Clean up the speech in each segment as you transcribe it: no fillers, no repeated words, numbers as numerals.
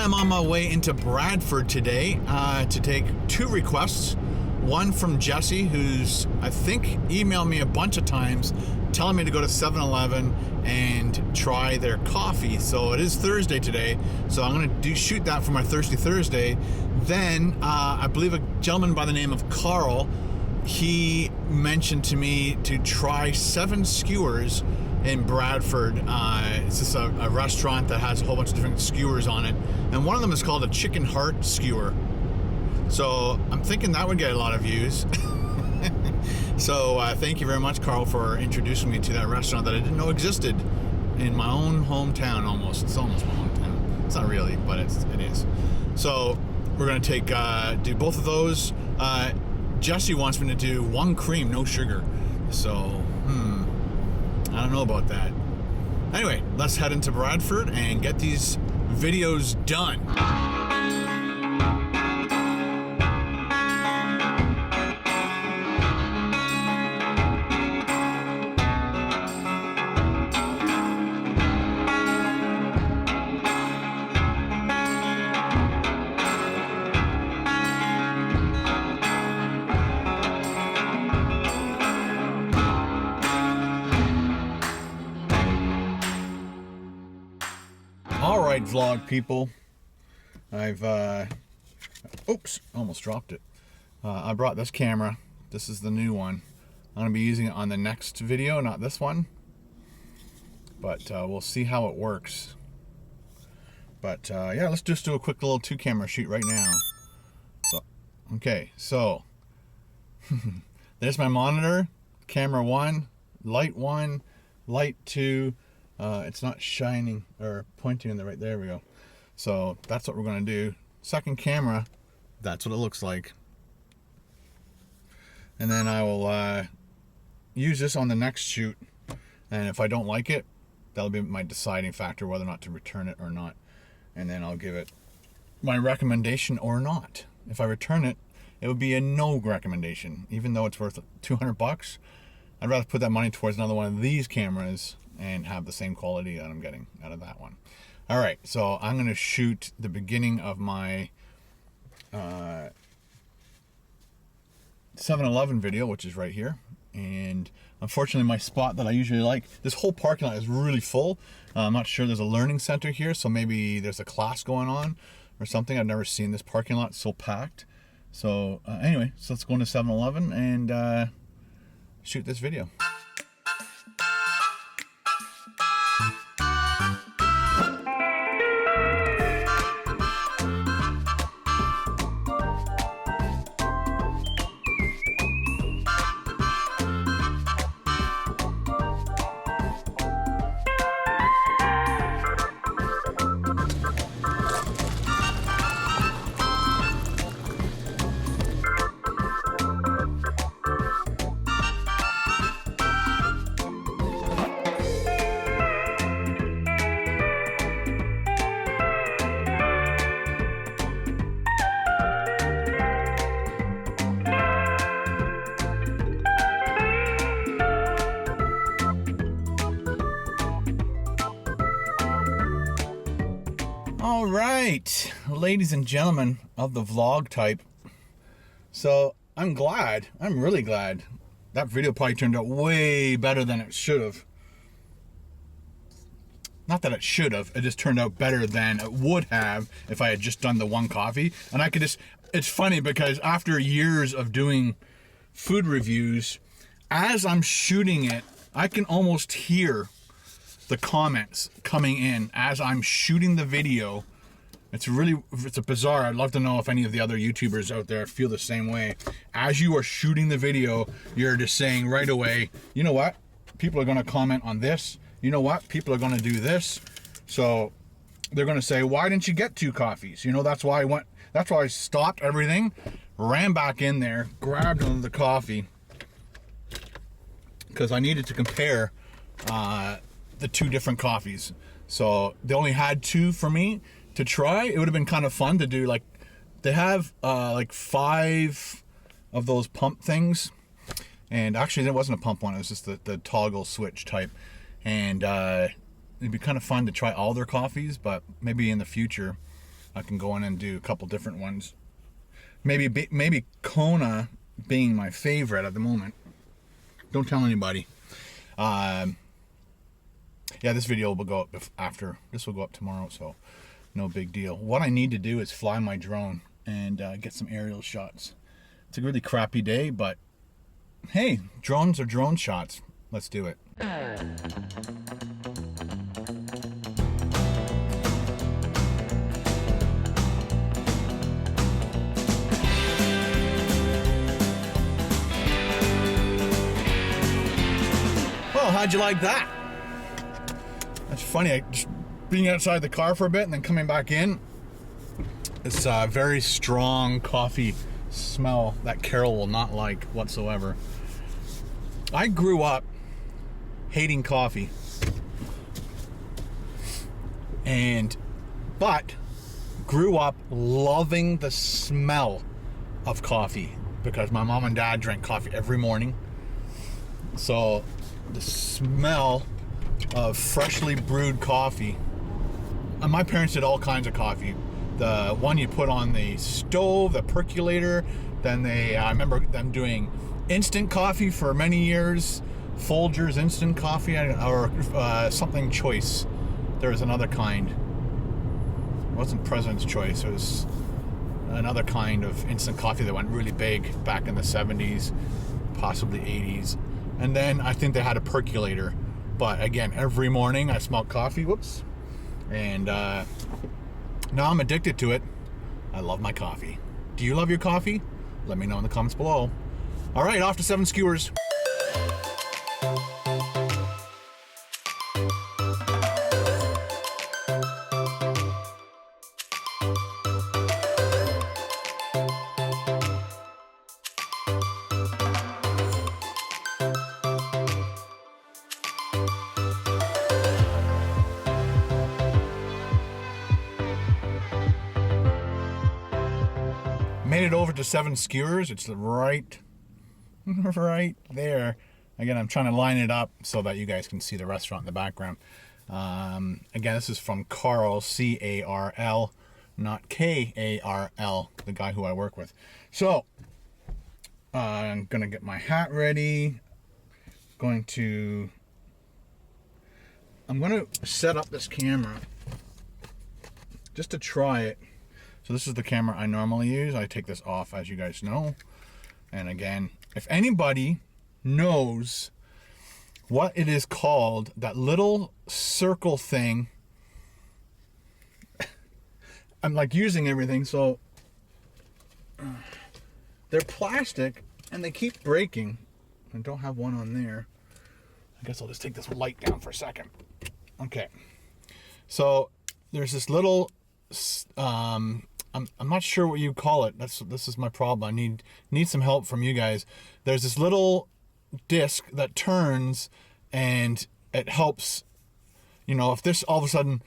I'm on my way into Bradford today to take two requests. One from Jesse, who's, I think, emailed me a bunch of times telling me to go to 7-Eleven and try their coffee. So it is Thursday today, so I'm going to shoot that for my Thirsty Thursday. Then I believe a gentleman by the name of Carl, he mentioned to me to try 7 Skewers in Bradford. It's just a restaurant that has a whole bunch of different skewers on it, and one of them is called a chicken heart skewer. So I'm thinking that would get a lot of views. So thank you very much, Carl, for introducing me to that restaurant that I didn't know existed in my own hometown. It's almost my hometown. It's not really, but it is. So we're gonna do both of those. Jesse wants me to do 1 cream, no sugar. So I don't know about that. Anyway, let's head into Bradford and get these videos done. Alright, vlog people, I've oops, almost dropped it. I brought this camera. This is the new one. I'm going to be using it on the next video, not this one, but we'll see how it works. But yeah, let's just do a quick little 2-camera shoot right now. So okay, so there's my monitor, camera 1, light 1, light 2. It's not shining or pointing in the right, there we go. So that's what we're going to do. Second camera, that's what it looks like. And then I will use this on the next shoot, and if I don't like it, that'll be my deciding factor whether or not to return it or not. And then I'll give it my recommendation or not. If I return it, it would be a no recommendation. Even though it's worth $200, I'd rather put that money towards another one of these cameras and have the same quality that I'm getting out of that one. All right, so I'm going to shoot the beginning of my 7-Eleven video, which is right here. And unfortunately, my spot that I usually like, this whole parking lot is really full. I'm not sure, there's a learning center here, so maybe there's a class going on or something. I've never seen this parking lot so packed. So anyway, so let's go into 7-Eleven and shoot this video. All right, ladies and gentlemen of the vlog type. So I'm really glad. That video probably turned out way better than it should have. Not that it should have, it just turned out better than it would have if I had just done the 1 coffee. And I could just, it's funny because after years of doing food reviews, as I'm shooting it, I can almost hear the comments coming in as I'm shooting the video. It's a bizarre. I'd love to know if any of the other YouTubers out there feel the same way. As you are shooting the video, you're just saying right away, you know what? People are going to comment on this. You know what? People are going to do this. So they're going to say, why didn't you get 2 coffees? You know, that's why I stopped everything, ran back in there, grabbed the coffee, because I needed to compare the 2 different coffees. So they only had 2 for me to try. It would have been kind of fun to do, like, they have like 5 of those pump things, and actually it wasn't a pump one, it was just the toggle switch type. And it'd be kind of fun to try all their coffees, but maybe in the future I can go in and do a couple different ones. Maybe Kona being my favorite at the moment. Don't tell anybody. Yeah, this video will go up after. This will go up tomorrow, so no big deal. What I need to do is fly my drone and get some aerial shots. It's a really crappy day, but hey, drones are drone shots. Let's do it. Well, how'd you like that? That's funny. I just being outside the car for a bit and then coming back in. It's a very strong coffee smell that Carol will not like whatsoever. I grew up hating coffee, but grew up loving the smell of coffee because my mom and dad drank coffee every morning. So the smell of freshly brewed coffee, and my parents did all kinds of coffee. The one you put on the stove, the percolator, then I remember them doing instant coffee for many years, Folgers instant coffee, or something choice. There was another kind. It wasn't President's Choice, it was another kind of instant coffee that went really big back in the 70s, possibly 80s. And then I think they had a percolator. But again, every morning I smelled coffee, and now I'm addicted to it. I love my coffee. Do you love your coffee? Let me know in the comments below. All right, off to 7 skewers. Made it over to 7 skewers. It's right there. Again, I'm trying to line it up so that you guys can see the restaurant in the background. Again, this is from Carl, C-A-R-L, not K-A-R-L, the guy who I work with. So, I'm going to get my hat ready. I'm going to set up this camera just to try it. So this is the camera I normally use. I take this off, as you guys know. And again, if anybody knows what it is called, that little circle thing, I'm like using everything, so they're plastic and they keep breaking. I don't have one on there. I guess I'll just take this light down for a second. Okay. So there's this little, I'm not sure what you call it. This is my problem. I need some help from you guys. There's this little disc that turns and it helps, if this all of a sudden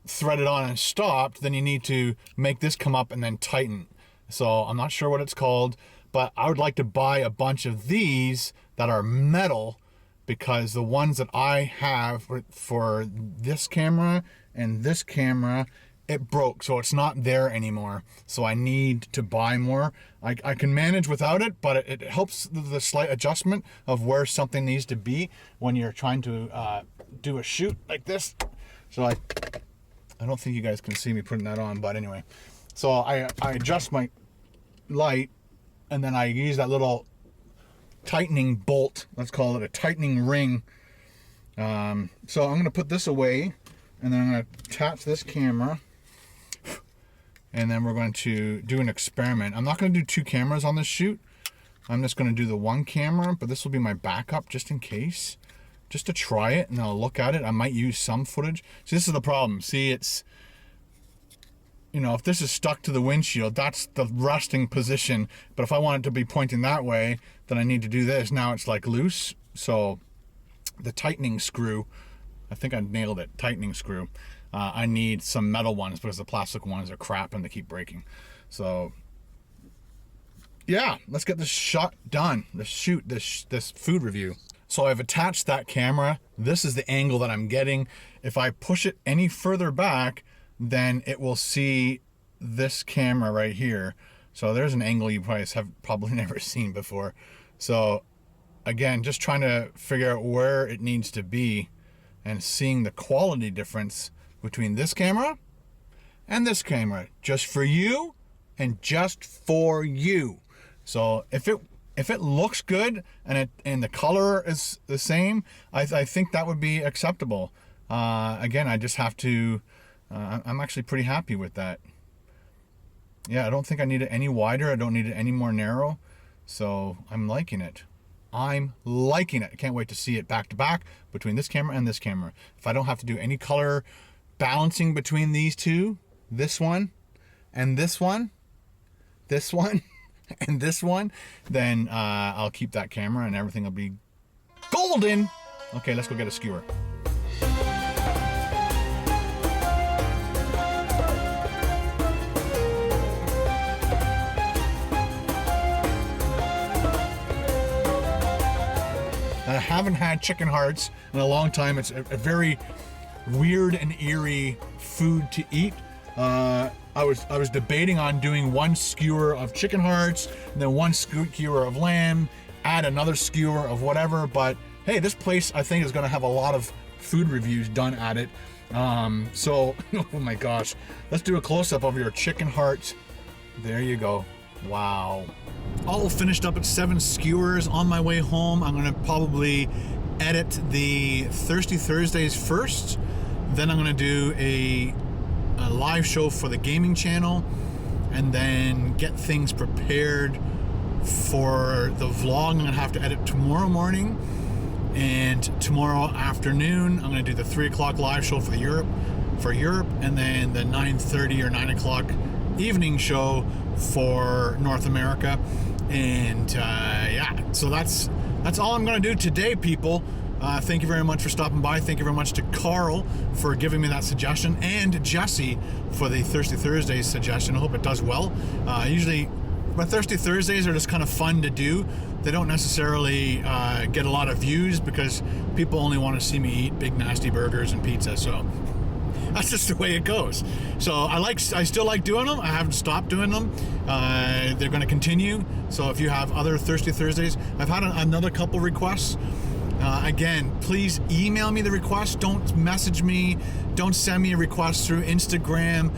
threaded on and stopped, then you need to make this come up and then tighten. So I'm not sure what it's called, but I would like to buy a bunch of these that are metal, because the ones that I have for this camera and this camera, it broke, so it's not there anymore. So I need to buy more. I can manage without it, but it helps the slight adjustment of where something needs to be when you're trying to do a shoot like this. So I don't think you guys can see me putting that on, but anyway. So I adjust my light, and then I use that little tightening bolt. Let's call it a tightening ring. So I'm going to put this away, and then I'm going to attach this camera. And then we're going to do an experiment. I'm not going to do 2 cameras on this shoot. I'm just going to do the 1 camera, but this will be my backup just in case. Just to try it, and I'll look at it. I might use some footage. See, this is the problem. See, it's, if this is stuck to the windshield, that's the resting position. But if I want it to be pointing that way, then I need to do this. Now it's like loose. So the tightening screw, I think I nailed it, tightening screw. I need some metal ones because the plastic ones are crap and they keep breaking. So yeah, let's get this shot done. Let's shoot this food review. So I've attached that camera. This is the angle that I'm getting. If I push it any further back, then it will see this camera right here. So there's an angle you have probably never seen before. So again, just trying to figure out where it needs to be and seeing the quality difference between this camera and this camera, just for you and just for you. So if it looks good and the color is the same, I think that would be acceptable. Again, I just have to, I'm actually pretty happy with that. Yeah, I don't think I need it any wider. I don't need it any more narrow. So I'm liking it. I'm liking it. I can't wait to see it back to back between this camera and this camera. If I don't have to do any color balancing between these two, this one and this one, this one and this one, then I'll keep that camera and everything will be golden. Okay, let's go get a skewer. I haven't had chicken hearts in a long time. It's a very weird and eerie food to eat. I was debating on doing one skewer of chicken hearts, and then one skewer of lamb, add another skewer of whatever. But hey, this place I think is going to have a lot of food reviews done at it. So, oh my gosh, let's do a close-up of your chicken hearts. There you go. Wow. All finished up at 7 skewers. On my way home, I'm going to probably edit the Thirsty Thursdays first. Then I'm going to do a live show for the gaming channel, and then get things prepared for the vlog. I'm going to have to edit tomorrow morning, and tomorrow afternoon I'm going to do the 3 o'clock live show for Europe, and then the 9:30 or 9 o'clock evening show for North America. And yeah, so that's all I'm going to do today, people. Thank you very much for stopping by. Thank you very much to Carl for giving me that suggestion, and Jesse for the Thirsty Thursdays suggestion. I hope it does well. Usually my Thirsty Thursdays are just kind of fun to do. They don't necessarily get a lot of views because people only want to see me eat big nasty burgers and pizza. So that's just the way it goes. So I still like doing them. I haven't stopped doing them. They're going to continue. So if you have other Thirsty Thursdays, I've had another couple requests. Again, please email me the request. Don't message me. Don't send me a request through Instagram.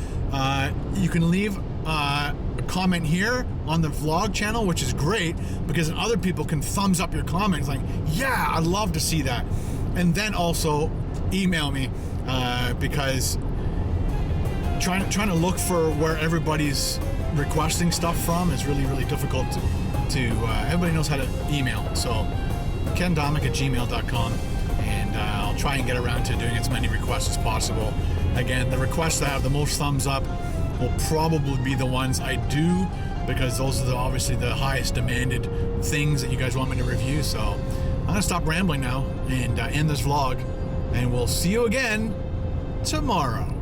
You can leave a comment here on the vlog channel, which is great because other people can thumbs up your comments like, yeah, I'd love to see that. And then also email me because trying to look for where everybody's requesting stuff from is really, really difficult to everybody knows how to email. So kendomik@gmail.com, and I'll try and get around to doing as many requests as possible. Again, the requests that have the most thumbs up will probably be the ones I do, because those are obviously the highest demanded things that you guys want me to review. So I'm gonna stop rambling now and end this vlog, and we'll see you again tomorrow.